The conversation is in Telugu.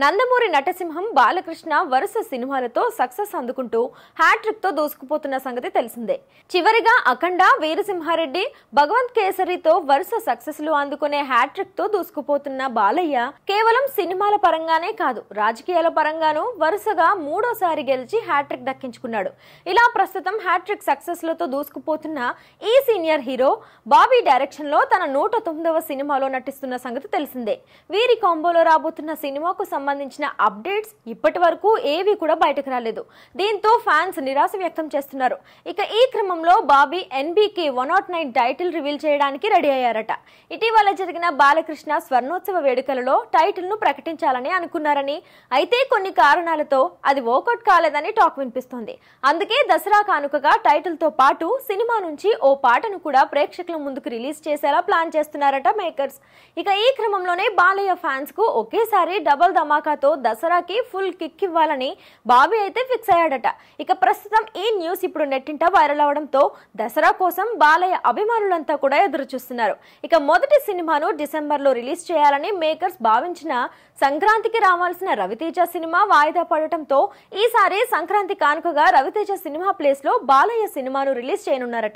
నందమూరి నటసింహం బాలకృష్ణ వరుస సినిమాలతో సక్సెస్ అందుకుంటూ హ్యాట్రిక్ తో దూసుకుపోతున్న సంగతి తెలిసిందే. చివరిగా అఖండ, వీరసింహారెడ్డి, భగవంత్ కేసరితో వరుస సక్సెస్ లు అందుకునే హ్యాట్రిక్ తో దూసుకుపోతున్న బాలయ్య కేవలం సినిమాల పరంగానే కాదు, రాజకీయాల పరంగానూ వరుసగా మూడోసారి గెలిచి హ్యాట్రిక్ దక్కించుకున్నాడు. ఇలా ప్రస్తుతం హ్యాట్రిక్ సక్సెస్ లతో దూసుకుపోతున్న ఈ సీనియర్ హీరో బాబీ డైరెక్షన్ లో తన 109వ సినిమాలో నటిస్తున్న సంగతి తెలిసిందే. వీరి కాంబోలో రాబోతున్న సినిమాకు సంబంధించిన అప్డేట్స్ ఇప్పటి వరకు ఏవి కూడా బయటకు రాలేదు. దీంతో ఫ్యాన్స్ నిరాశ వ్యక్తం చేస్తున్నారు. ఇక ఈ క్రమంలో బాబీ ఎన్బీకే 109 టైటిల్ రివీల్ చేయడానికి రెడీ అయ్యారట. ఇటీవల జరిగిన బాలకృష్ణ స్వర్ణోత్సవ వేడుకలలో టైటిల్ ను ప్రకటించాలని అనుకున్నారని, అయితే కొన్ని కారణాలతో అది వర్కౌట్ కాలేదని టాక్ వినిపిస్తోంది. అందుకే దసరా కానుకగా టైటిల్ తో పాటు సినిమా నుంచి ఓ పాటను కూడా ప్రేక్షకుల ముందుకు రిలీజ్ చేసేలా ప్లాన్ చేస్తున్నారట మేకర్స్. ఇక ఈ క్రమంలోనే బాలయ్య ఫ్యాన్స్ కు ఒకేసారి డబుల్ ధమాకాతో దసరాకి ఫుల్ కిక్ ఇవ్వాలని బాబీ అయితే ఫిక్స్ అయ్యాడట. ఇక ప్రస్తుతం ఈ న్యూస్ ఇప్పుడు నెట్టింట వైరల్ అవడంతో దసరా కోసం బాలయ్య అభిమానులంతా కూడా ఎదురు చూస్తున్నారు. ఇక మొదటి సినిమాను డిసెంబర్ లో రిలీజ్ చేయాలని మేకర్స్ భావించిన సంక్రాంతికి రావాల్సిన రవితేజ సినిమా వాయిదా పడటంతో ఈసారి సంక్రాంతి కానుకగా రవితేజ సినిమా ప్లేస్ లో బాలయ్య సినిమాను రిలీజ్ చేయనున్నారట.